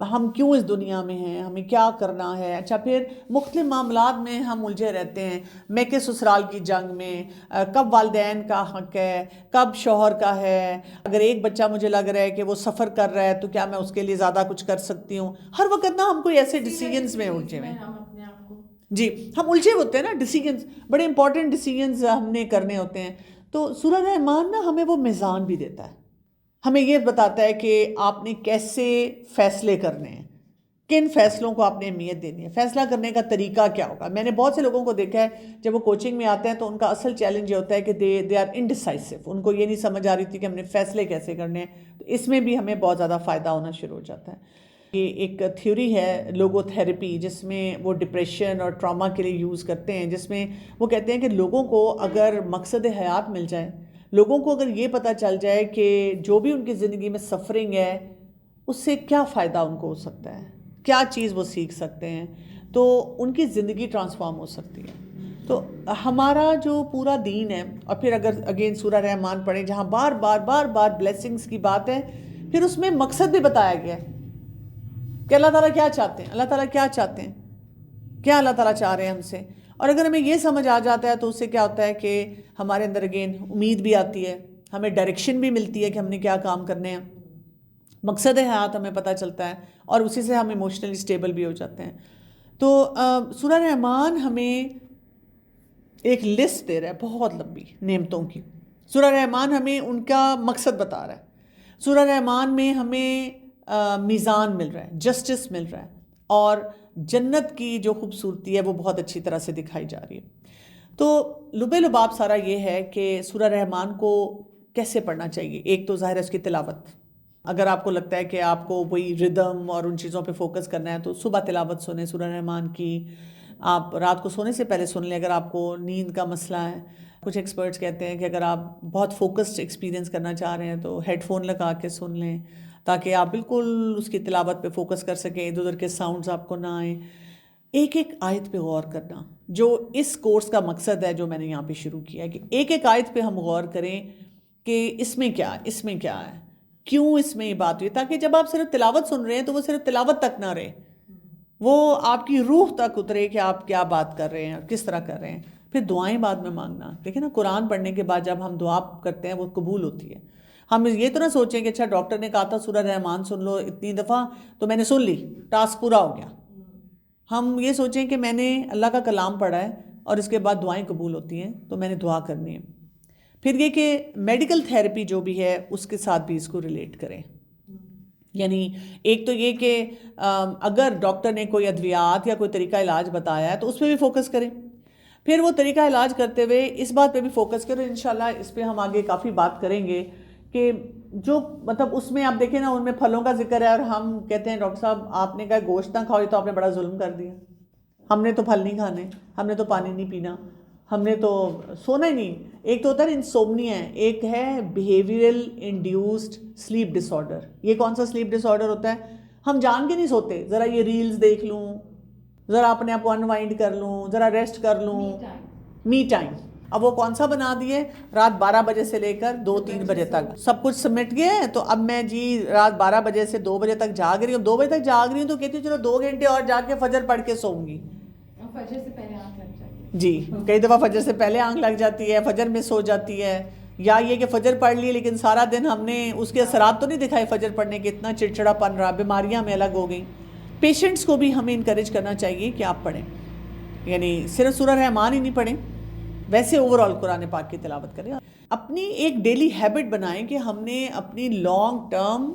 A: ہم کیوں اس دنیا میں ہیں، ہمیں کیا کرنا ہے. اچھا پھر مختلف معاملات میں ہم الجھے رہتے ہیں، میں کہ سسرال کی جنگ میں کب والدین کا حق ہے، کب شوہر کا ہے. اگر ایک بچہ مجھے لگ رہا ہے کہ وہ سفر کر رہا ہے تو کیا میں اس کے لیے زیادہ کچھ کر سکتی ہوں. ہر وقت نا ہم کوئی ایسے ڈیسیجنز میں الجھے ہوئے ہیں. جی ہم الجھے ہوتے ہیں نا، ڈیسیجنز بڑے امپورٹنٹ ڈیسیجنز ہم نے کرنے ہوتے ہیں. تو سورہ رحمان نا ہمیں وہ میزان بھی دیتا ہے، ہمیں یہ بتاتا ہے کہ آپ نے کیسے فیصلے کرنے ہیں، کن فیصلوں کو آپ نے اہمیت دینی ہے، فیصلہ کرنے کا طریقہ کیا ہوگا. میں نے بہت سے لوگوں کو دیکھا ہے جب وہ کوچنگ میں آتے ہیں تو ان کا اصل چیلنج یہ ہوتا ہے کہ دے آر انڈیسائسو. ان کو یہ نہیں سمجھ آ رہی تھی کہ ہم نے فیصلے کیسے کرنے ہیں. تو اس میں بھی ہمیں بہت زیادہ فائدہ ہونا شروع ہو جاتا ہے. یہ ایک تھیوری ہے لوگو تھیراپی جس میں وہ ڈپریشن اور ٹراما کے لیے یوز کرتے ہیں، جس میں وہ کہتے ہیں کہ لوگوں کو اگر مقصد حیات مل جائے، لوگوں کو اگر یہ پتہ چل جائے کہ جو بھی ان کی زندگی میں سفرنگ ہے اس سے کیا فائدہ ان کو ہو سکتا ہے، کیا چیز وہ سیکھ سکتے ہیں، تو ان کی زندگی ٹرانسفارم ہو سکتی ہے. تو ہمارا جو پورا دین ہے، اور پھر اگر اگین سورہ رحمان پڑھیں جہاں بار بار بلیسنگز کی بات ہے، پھر اس میں مقصد بھی بتایا گیا ہے کہ اللہ تعالیٰ کیا چاہتے ہیں، اللہ تعالیٰ کیا چاہتے ہیں، کیا اللہ تعالیٰ چاہ رہے ہیں ہم سے. اور اگر ہمیں یہ سمجھ آ جاتا ہے تو اس سے کیا ہوتا ہے کہ ہمارے اندر اگین امید بھی آتی ہے، ہمیں ڈائریکشن بھی ملتی ہے کہ ہم نے کیا کام کرنے ہیں، مقصد حیات ہمیں پتہ چلتا ہے، اور اسی سے ہم ایموشنلی اسٹیبل بھی ہو جاتے ہیں. تو سورہ رحمان ہمیں ایک لسٹ دے رہا ہے بہت لمبی نعمتوں کی. سورہ رحمان ہمیں ان کا مقصد بتا رہا ہے. سورہ رحمان میں ہمیں میزان مل رہا ہے، جسٹس مل رہا ہے، اور جنت کی جو خوبصورتی ہے وہ بہت اچھی طرح سے دکھائی جا رہی ہے. تو لب لباب سارا یہ ہے کہ سورہ رحمان کو کیسے پڑھنا چاہیے. ایک تو ظاہر ہے اس کی تلاوت. اگر آپ کو لگتا ہے کہ آپ کو وہی ردم اور ان چیزوں پہ فوکس کرنا ہے تو صبح تلاوت سنیں سورہ رحمان کی. آپ رات کو سونے سے پہلے سن لیں اگر آپ کو نیند کا مسئلہ ہے. کچھ ایکسپرٹس کہتے ہیں کہ اگر آپ بہت فوکسڈ ایکسپیرینس کرنا چاہ رہے ہیں تو ہیڈ فون لگا کے سن لیں تاکہ آپ بالکل اس کی تلاوت پہ فوکس کر سکیں، ادھر ادھر کے ساؤنڈز آپ کو نہ آئیں. ایک ایک آیت پہ غور کرنا جو اس کورس کا مقصد ہے جو میں نے یہاں پہ شروع کیا ہے کہ ایک ایک آیت پہ ہم غور کریں کہ اس میں کیا ہے، کیوں اس میں یہ بات ہوئی، تاکہ جب آپ صرف تلاوت سن رہے ہیں تو وہ صرف تلاوت تک نہ رہے، وہ آپ کی روح تک اترے کہ آپ کیا بات کر رہے ہیں اور کس طرح کر رہے ہیں. پھر دعائیں بعد میں مانگنا. دیکھیں نا، قرآن پڑھنے کے بعد جب ہم دعا کرتے ہیں وہ قبول ہوتی ہے. ہم یہ تو نہ سوچیں کہ اچھا ڈاکٹر نے کہا تھا سورہ رحمان سن لو اتنی دفعہ تو میں نے سن لی، ٹاسک پورا ہو گیا. ہم یہ سوچیں کہ میں نے اللہ کا کلام پڑھا ہے اور اس کے بعد دعائیں قبول ہوتی ہیں تو میں نے دعا کرنی ہے. پھر یہ کہ میڈیکل تھیراپی جو بھی ہے اس کے ساتھ بھی اس کو ریلیٹ کریں. یعنی ایک تو یہ کہ اگر ڈاکٹر نے کوئی ادویات یا کوئی طریقہ علاج بتایا ہے تو اس پہ بھی فوکس کریں. پھر وہ طریقہ علاج کرتے ہوئے اس بات پہ بھی فوکس کریں. انشاءاللہ اس پہ ہم آگے کافی بات کریں گے کہ جو مطلب اس میں آپ دیکھیں نا، ان میں پھلوں کا ذکر ہے اور ہم کہتے ہیں ڈاکٹر صاحب آپ نے کہا گوشت نہ کھاؤ تو آپ نے بڑا ظلم کر دیا. ہم نے تو پھل نہیں کھانے، ہم نے تو پانی نہیں پینا، ہم نے تو سونا ہی نہیں. ایک تو ہوتا ہے انسومنیا ہے، ایک ہے بیہیویئرل انڈیوسڈ سلیپ ڈس آرڈر. یہ کون سا سلیپ ڈس آرڈر ہوتا ہے؟ ہم جان کے نہیں سوتے، ذرا یہ ریلز دیکھ لوں، ذرا اپنے آپ کو انوائنڈ کر لوں، ذرا ریسٹ کر لوں، می ٹائم. اب وہ کون سا بنا دیے؟ رات 12 بجے سے لے کر 2-3 بجے تک سب کچھ سمٹ گیا ہے. تو اب میں جی رات 12 بجے سے 2 بجے تک جاگ رہی ہوں. 2 بجے تک جاگ رہی ہوں تو کہتی ہوں چلو 2 گھنٹے اور جا کے فجر پڑھ کے سوؤں گی.
B: فجر سے پہلے آنکھ لگ جاتی ہے.
A: جی کئی دفعہ فجر سے پہلے آنکھ لگ جاتی ہے، فجر میں سو جاتی ہے. یا یہ کہ فجر پڑھ لی لیکن سارا دن ہم نے اس کے اثرات تو نہیں دکھائے فجر پڑھنے کے، اتنا چڑچڑا پن رہا، بیماریاں میں الگ ہو گئیں. پیشنٹس کو بھی ہمیں انکریج کرنا چاہیے کہ آپ پڑھیں. یعنی صرف سورہ رحمان ہی نہیں پڑھیں، ویسے اوور آل قرآن پاک کی تلاوت کریں. اپنی ایک ڈیلی ہیبٹ بنائیں کہ ہم نے اپنی لانگ ٹرم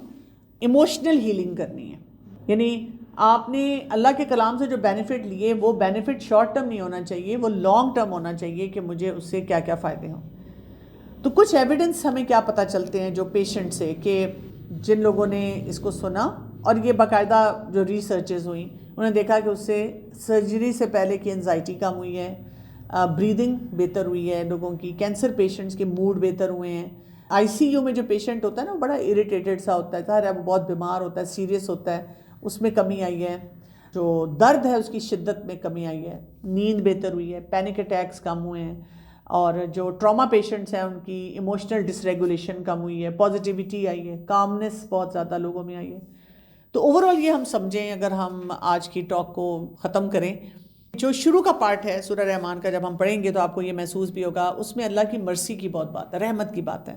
A: ایموشنل ہیلنگ کرنی ہے. یعنی آپ نے اللہ کے کلام سے جو بینیفٹ لیے وہ بینیفٹ شارٹ ٹرم نہیں ہونا چاہیے، وہ لانگ ٹرم ہونا چاہیے کہ مجھے اس سے کیا کیا فائدے ہوں. تو کچھ ایویڈنس ہمیں کیا پتہ چلتے ہیں جو پیشنٹ سے، کہ جن لوگوں نے اس کو سنا اور یہ باقاعدہ جو ریسرچز ہوئیں انہوں نے دیکھا کہ اس سے سرجری سے پہلے کی انزائٹی کم ہوئی ہے، بریدنگ بہتر ہوئی ہے لوگوں کی، کینسر پیشنٹس کے موڈ بہتر ہوئے ہیں. آئی سی یو میں جو پیشنٹ ہوتا ہے نا وہ بڑا اریٹیٹڈ سا ہوتا ہے، ظاہر ہے وہ بہت بیمار ہوتا ہے، سیریس ہوتا ہے، اس میں کمی آئی ہے. جو درد ہے اس کی شدت میں کمی آئی ہے، نیند بہتر ہوئی ہے، پینک اٹیکس کم ہوئے ہیں. اور جو ٹراما پیشنٹس ہیں ان کی ایموشنل ڈس ریگولیشن کم ہوئی ہے، پازیٹیوٹی آئی ہے، کامنس بہت زیادہ لوگوں میں آئی ہے. تو اوور آل یہ ہم سمجھیں، اگر ہم آج کی ٹاک کو ختم کریں، جو شروع کا پارٹ ہے سورہ رحمان کا جب ہم پڑھیں گے تو آپ کو یہ محسوس بھی ہوگا اس میں اللہ کی مرسی کی بہت بات ہے، رحمت کی بات ہے.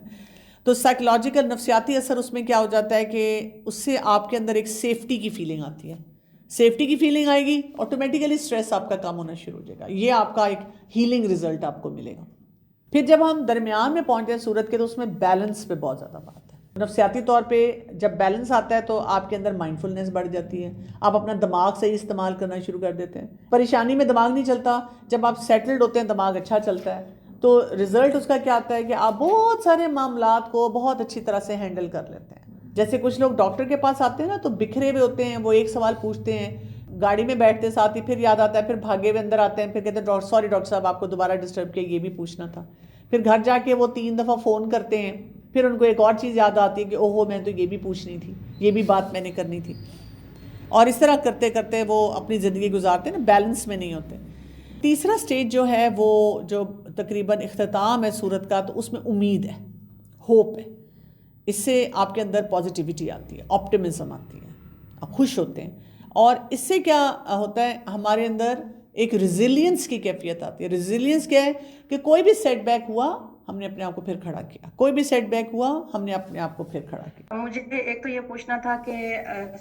A: تو سائیکلوجیکل نفسیاتی اثر اس میں کیا ہو جاتا ہے کہ اس سے آپ کے اندر ایک سیفٹی کی فیلنگ آتی ہے. سیفٹی کی فیلنگ آئے گی، آٹومیٹیکلی اسٹریس آپ کا کم ہونا شروع ہو جائے گا. یہ آپ کا ایک ہیلنگ رزلٹ آپ کو ملے گا. پھر جب ہم درمیان میں پہنچے ہیں سورت کے تو اس میں بیلنس پہ بہت زیادہ بات ہے. نفسیاتی طور پہ جب بیلنس آتا ہے تو آپ کے اندر مائنڈفلنس بڑھ جاتی ہے، آپ اپنا دماغ صحیح استعمال کرنا شروع کر دیتے ہیں. پریشانی میں دماغ نہیں چلتا، جب آپ سیٹلڈ ہوتے ہیں دماغ اچھا چلتا ہے. تو رزلٹ اس کا کیا آتا ہے کہ آپ بہت سارے معاملات کو بہت اچھی طرح سے ہینڈل کر لیتے ہیں. جیسے کچھ لوگ ڈاکٹر کے پاس آتے ہیں نا تو بکھرے ہوئے ہوتے ہیں، وہ ایک سوال پوچھتے ہیں، گاڑی میں بیٹھتے ساتھ ہی پھر یاد آتا ہے، پھر بھاگے ہوئے اندر آتے ہیں، پھر کہتے ہیں سوری ڈاکٹر صاحب آپ کو دوبارہ ڈسٹرب کیا، یہ بھی پوچھنا تھا. پھر گھر جا کے وہ 3 دفعہ فون کرتے ہیں، پھر ان کو ایک اور چیز یاد آتی ہے کہ اوہو میں تو یہ بھی پوچھنی تھی، یہ بھی بات میں نے کرنی تھی. اور اس طرح کرتے کرتے وہ اپنی زندگی گزارتے ہیں نا، بیلنس میں نہیں ہوتے. تیسرا سٹیج جو ہے وہ جو تقریباً اختتام ہے سورت کا، تو اس میں امید ہے، ہوپ ہے. اس سے آپ کے اندر پازیٹیوٹی آتی ہے، آپٹیمزم آتی ہے، آپ خوش ہوتے ہیں. اور اس سے کیا ہوتا ہے ہمارے اندر ایک ریزیلینس کی کیفیت آتی ہے. ریزیلینس کیا ہے کہ کوئی بھی سیٹ بیک ہوا ہم نے اپنے آپ کو پھر کھڑا کیا، کوئی بھی سیٹ بیک ہوا ہم نے اپنے آپ کو پھر کھڑا کیا.
C: مجھے ایک تو یہ پوچھنا تھا کہ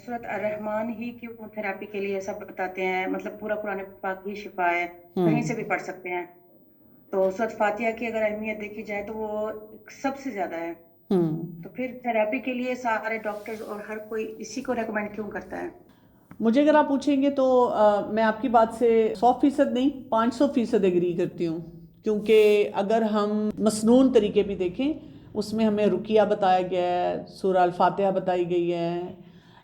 C: سورۃ الرحمن ہی کیوں تھراپی کے لیے سب بتاتے ہیں، مطلب پورا قرآن پاک ہی شفا ہے، کہیں سے بھی پڑھ سکتے ہیں. تو سورۃ فاتحہ کی اگر اہمیت دیکھی جائے تو وہ سب سے زیادہ ہے. تو پھر تھراپی کے لیے سارے ڈاکٹرز اور ہر کوئی اسی کو ریکمینڈ کیوں کرتا ہے؟
A: مجھے اگر آپ پوچھیں گے تو میں آپ کی بات سے 100% نہیں 500% ایگری کرتی ہوں. کیونکہ اگر ہم مسنون طریقے بھی دیکھیں اس میں ہمیں رقیہ بتایا گیا ہے، سورہ الفاتحہ بتائی گئی ہے،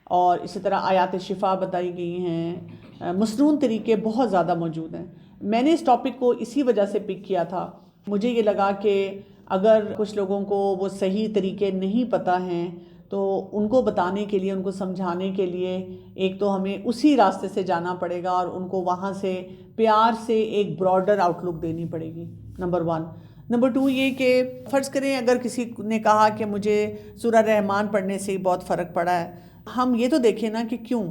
A: اور اسی طرح آیات شفا بتائی گئی ہیں. مسنون طریقے بہت زیادہ موجود ہیں. میں نے اس ٹاپک کو اسی وجہ سے پک کیا تھا. مجھے یہ لگا کہ اگر کچھ لوگوں کو وہ صحیح طریقے نہیں پتہ ہیں تو ان کو بتانے کے لیے، ان کو سمجھانے کے لیے ایک تو ہمیں اسی راستے سے جانا پڑے گا اور ان کو وہاں سے پیار سے ایک براڈر آؤٹ لک دینی پڑے گی، نمبر 1. نمبر 2 یہ کہ فرض کریں اگر کسی نے کہا کہ مجھے سورہ رحمان پڑھنے سے ہی بہت فرق پڑا ہے، ہم یہ تو دیکھیں نا کہ کیوں،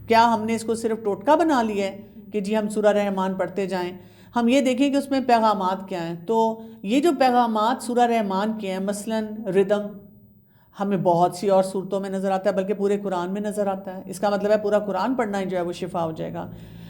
A: کیا ہم نے اس کو صرف ٹوٹکا بنا لیا ہے کہ جی ہم سورہ رحمان پڑھتے جائیں؟ ہم یہ دیکھیں کہ اس میں پیغامات کیا ہیں. تو یہ جو پیغامات سورہ رحمان کے ہیں، مثلاً ردم ہمیں بہت سی اور صورتوں میں نظر آتا ہے، بلکہ پورے قرآن میں نظر آتا ہے. اس کا مطلب ہے پورا قرآن پڑھنا ہی جو ہے وہ شفا ہو جائے گا.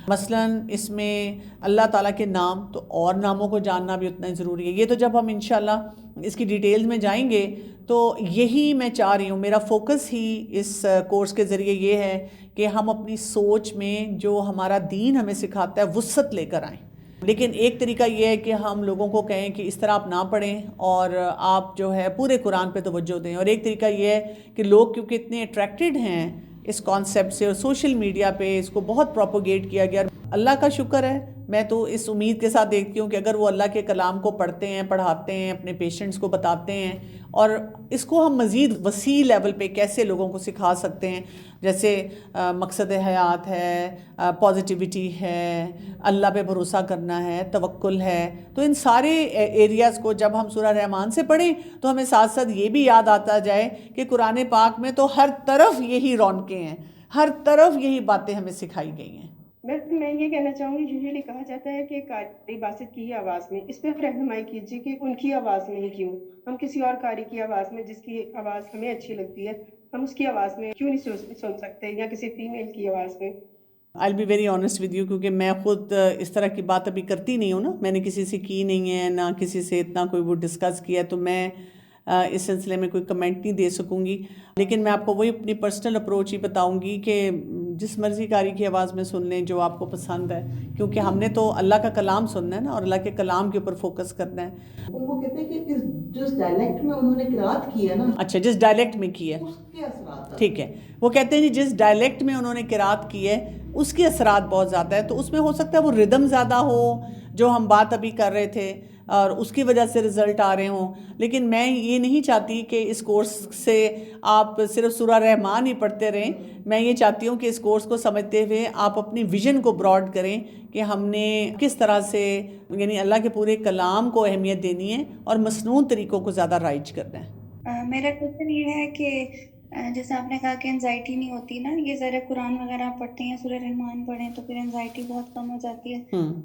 A: مثلاً اس میں اللہ تعالیٰ کے نام، تو اور ناموں کو جاننا بھی اتنا ہی ضروری ہے. یہ تو جب ہم انشاءاللہ اس کی ڈیٹیلز میں جائیں گے تو یہی میں چاہ رہی ہوں، میرا فوکس ہی اس کورس کے ذریعے یہ ہے کہ ہم اپنی سوچ میں جو ہمارا دین ہمیں سکھاتا ہے وسعت لے کر آئیں. لیکن ایک طریقہ یہ ہے کہ ہم لوگوں کو کہیں کہ اس طرح آپ نہ پڑھیں اور آپ جو ہے پورے قرآن پہ توجہ دیں. اور ایک طریقہ یہ ہے کہ لوگ کیونکہ اتنے اٹریکٹڈ ہیں اس کانسیپٹ سے، اور سوشل میڈیا پہ اس کو بہت پروپوگیٹ کیا گیا. اللہ کا شکر ہے، میں تو اس امید کے ساتھ دیکھتی ہوں کہ اگر وہ اللہ کے کلام کو پڑھتے ہیں، پڑھاتے ہیں، اپنے پیشنٹس کو بتاتے ہیں، اور اس کو ہم مزید وسیع لیول پہ کیسے لوگوں کو سکھا سکتے ہیں، جیسے مقصد حیات ہے، پازیٹیوٹی ہے، اللہ پہ بھروسہ کرنا ہے، توکل ہے. تو ان سارے ایریاز کو جب ہم سورہ رحمان سے پڑھیں تو ہمیں ساتھ ساتھ یہ بھی یاد آتا جائے کہ قرآن پاک میں تو ہر طرف یہی رونقیں ہیں، ہر طرف یہی باتیں ہمیں سکھائی گئی ہیں.
D: میں یہ کہنا چاہوں گی، یوزلی کہا جاتا ہے کہ قاری باسط کی ہی آواز میں، اس پہ آپ رہنمائی کیجیے کہ ان کی آواز میں ہی کیوں، ہم کسی اور قاری کی آواز میں جس کی آواز ہمیں اچھی لگتی ہے ہم اس کی آواز میں کیوں نہیں سن سکتے، یا کسی فیمیل کی آواز میں.
A: I'll be very honest with you، کیونکہ میں خود اس طرح کی بات ابھی کرتی نہیں ہوں نا، میں نے کسی سے کی نہیں ہے، نہ کسی سے اتنا کوئی وہ ڈسکس کیا ہے، تو میں اس سلسلے میں کوئی کمنٹ نہیں دے سکوں گی. لیکن میں آپ کو وہی اپنی پرسنل اپروچ ہی بتاؤں گی کہ جس مرضی قاری کی آواز میں سن لیں جو آپ کو پسند ہے، کیونکہ ہم نے تو اللہ کا کلام سننا ہے نا، اور اللہ کے کلام کے اوپر فوکس کرنا ہے.
E: وہ کہتے ہیں کہ جس ڈائلیکٹ میں انہوں نے قرات کی ہے نا،
A: اچھا جس ڈائلیکٹ میں کی ہے
E: اس کے اثرات،
A: ٹھیک ہے، وہ کہتے ہیں جس ڈائلیکٹ میں انہوں نے قرات کی ہے اس کے اثرات بہت زیادہ ہے. تو اس میں ہو سکتا ہے وہ ردم زیادہ ہو جو ہم بات ابھی کر رہے تھے، اور اس کی وجہ سے رزلٹ آ رہے ہوں. لیکن میں یہ نہیں چاہتی کہ اس کورس سے آپ صرف سورہ رحمان ہی پڑھتے رہیں. میں یہ چاہتی ہوں کہ اس کورس کو سمجھتے ہوئے آپ اپنی ویژن کو براڈ کریں کہ ہم نے کس طرح سے یعنی اللہ کے پورے کلام کو اہمیت دینی ہے اور مسنون طریقوں کو زیادہ رائج کرنا ہے.
F: میرا کوشچن یہ ہے کہ جیسے آپ نے کہا کہ انزائٹی نہیں ہوتی نا، یہ ذرا قرآن وغیرہ آپ پڑھتے ہیں، سورہ رحمان پڑھیں تو پھر انزائٹی بہت کم ہو جاتی ہے.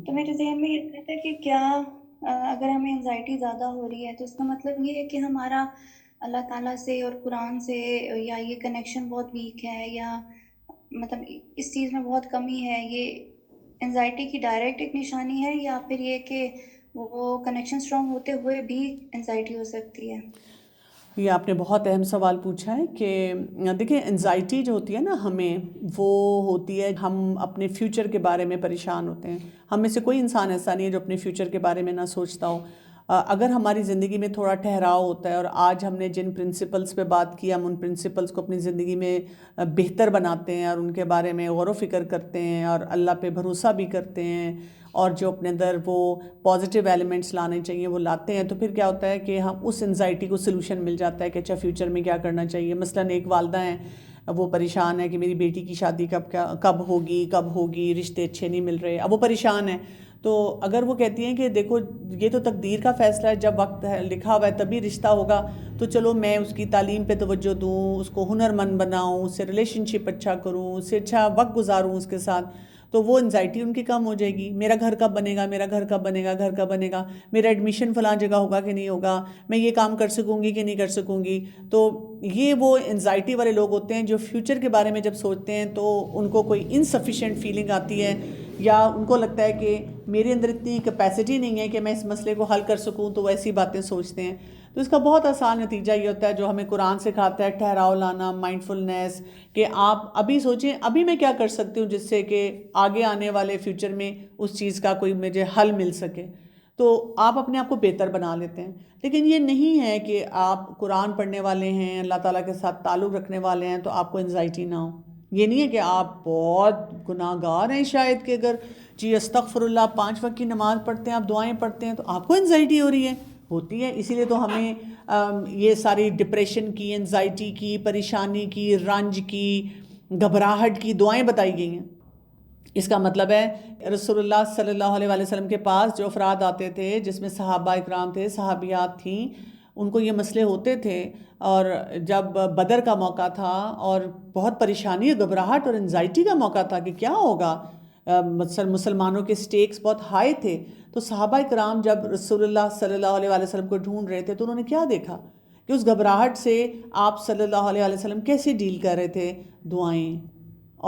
F: تو میرے ذہن میں یہ رہتا ہے کہ کیا اگر ہمیں انزائٹی زیادہ ہو رہی ہے تو اس کا مطلب یہ ہے کہ ہمارا اللہ تعالیٰ سے اور قرآن سے یا یہ کنیکشن بہت ویک ہے، یا مطلب اس چیز میں بہت کمی ہے. یہ انزائٹی کی ڈائریکٹ ایک نشانی ہے، یا پھر یہ کہ وہ کنیکشن اسٹرانگ ہوتے ہوئے بھی انزائٹی ہو سکتی ہے؟
A: یہ آپ نے بہت اہم سوال پوچھا ہے کہ دیکھیں انزائٹی جو ہوتی ہے نا ہمیں، وہ ہوتی ہے ہم اپنے فیوچر کے بارے میں پریشان ہوتے ہیں. ہم میں سے کوئی انسان ایسا نہیں ہے جو اپنے فیوچر کے بارے میں نہ سوچتا ہو. اگر ہماری زندگی میں تھوڑا ٹھہراؤ ہوتا ہے، اور آج ہم نے جن پرنسپلز پہ بات کی، ہم ان پرنسپلز کو اپنی زندگی میں بہتر بناتے ہیں اور ان کے بارے میں غور و فکر کرتے ہیں اور اللہ پہ بھروسہ بھی کرتے ہیں، اور جو اپنے اندر وہ پازیٹیو ایلیمنٹس لانے چاہیے وہ لاتے ہیں، تو پھر کیا ہوتا ہے کہ ہم اس انزائٹی کو سلوشن مل جاتا ہے کہ اچھا فیوچر میں کیا کرنا چاہیے. مثلاً ایک والدہ ہیں، وہ پریشان ہے کہ میری بیٹی کی شادی کب ہوگی، رشتے اچھے نہیں مل رہے، اب وہ پریشان ہیں. تو اگر وہ کہتی ہیں کہ دیکھو یہ تو تقدیر کا فیصلہ ہے، جب وقت لکھا ہوا ہے تبھی رشتہ ہوگا، تو چلو میں اس کی تعلیم پہ توجہ دوں، اس کو ہنر مند بناؤں، اس سے ریلیشن شپ اچھا کروں، اس سے اچھا وقت گزاروں اس کے ساتھ، تو وہ انزائٹی ان کی کم ہو جائے گی. میرا گھر کب بنے گا، میرا ایڈمیشن فلاں جگہ ہوگا کہ نہیں ہوگا، میں یہ کام کر سکوں گی کہ نہیں کر سکوں گی. تو یہ وہ انزائٹی والے لوگ ہوتے ہیں جو فیوچر کے بارے میں جب سوچتے ہیں تو ان کو کوئی انسفیشینٹ فیلنگ آتی ہے، یا ان کو لگتا ہے کہ میرے اندر اتنی کیپیسٹی نہیں ہے کہ میں اس مسئلے کو حل کر سکوں، تو وہ ایسی باتیں سوچتے ہیں. تو اس کا بہت آسان نتیجہ یہ ہوتا ہے جو ہمیں قرآن سکھاتا ہے، ٹھہراؤ لانا، مائنڈفلنس، کہ آپ ابھی سوچیں ابھی میں کیا کر سکتی ہوں جس سے کہ آگے آنے والے فیوچر میں اس چیز کا کوئی مجھے حل مل سکے. تو آپ اپنے آپ کو بہتر بنا لیتے ہیں. لیکن یہ نہیں ہے کہ آپ قرآن پڑھنے والے ہیں، اللہ تعالیٰ کے ساتھ تعلق رکھنے والے ہیں تو آپ کو انزائٹی نہ ہو. یہ نہیں ہے کہ آپ بہت گناہ گار ہیں شاید، کہ اگر جی استغفر اللہ 5 وقت کی نماز پڑھتے ہیں، آپ دعائیں پڑھتے ہیں، تو آپ کو انزائٹی ہو رہی ہے. ہوتی ہے. اسی لیے تو ہمیں یہ ساری ڈپریشن کی، انزائٹی کی، پریشانی کی، رنج کی، گھبراہٹ کی دعائیں بتائی گئی ہیں. اس کا مطلب ہے رسول اللہ صلی اللہ علیہ وآلہ وسلم کے پاس جو افراد آتے تھے جس میں صحابہ اکرام تھے، صحابیات تھیں، ان کو یہ مسئلے ہوتے تھے، اور جب بدر کا موقع تھا اور بہت پریشانی، گھبراہٹ اور انزائٹی کا موقع تھا کہ کیا ہوگا، مسلمانوں کے سٹیکس بہت ہائی تھے، تو صحابہ اکرام جب رسول اللہ صلی اللہ علیہ وآلہ وسلم کو ڈھونڈ رہے تھے تو انہوں نے کیا دیکھا کہ اس گھبراہٹ سے آپ صلی اللہ علیہ وآلہ وسلم کیسے ڈیل کر رہے تھے، دعائیں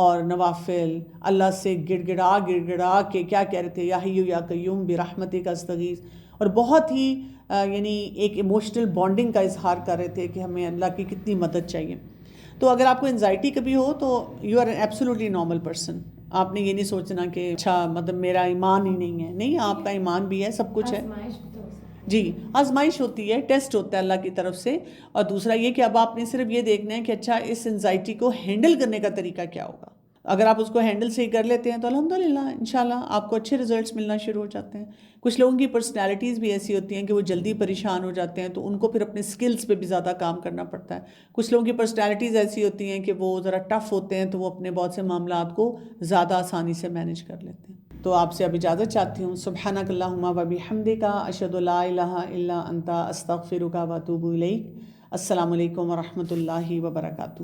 A: اور نوافل، اللہ سے گڑ گڑا کے کیا کہہ رہے تھے، یا حیو یا قیوم برحمتک استغیث، اور بہت ہی یعنی ایک ایموشنل بانڈنگ کا اظہار کر رہے تھے کہ ہمیں اللہ کی کتنی مدد چاہیے۔ تو اگر آپ کو انزائٹی کبھی ہو تو you are an absolutely normal person, آپ نے یہ نہیں سوچنا کہ اچھا مطلب میرا ایمان ہی نہیں ہے، نہیں، آپ کا ایمان بھی ہے، سب کچھ ہے،
B: آزمائش بھی تو ہو سکتی ہے۔
A: جی آزمائش ہوتی ہے، ٹیسٹ ہوتا ہے اللہ کی طرف سے۔ اور دوسرا یہ کہ اب آپ نے صرف یہ دیکھنا ہے کہ اچھا اس انزائٹی کو ہینڈل کرنے کا طریقہ کیا ہوگا۔ اگر آپ اس کو ہینڈل صحیح کر لیتے ہیں تو الحمدللہ انشاءاللہ آپ کو اچھے ریزلٹس ملنا شروع ہو جاتے ہیں۔ کچھ لوگوں کی پرسنالٹیز بھی ایسی ہوتی ہیں کہ وہ جلدی پریشان ہو جاتے ہیں، تو ان کو پھر اپنے سکلز پہ بھی زیادہ کام کرنا پڑتا ہے۔ کچھ لوگوں کی پرسنالٹیز ایسی ہوتی ہیں کہ وہ ذرا ٹف ہوتے ہیں، تو وہ اپنے بہت سے معاملات کو زیادہ آسانی سے مینیج کر لیتے ہیں۔ تو آپ سے اب اجازت چاہتی ہوں۔ سبحانک اللہم و بحمدک، اشہد ان لا الہ الا انت، استغفرک و اتوب الیک۔ السلام علیکم و رحمۃ اللہ وبرکاتہ۔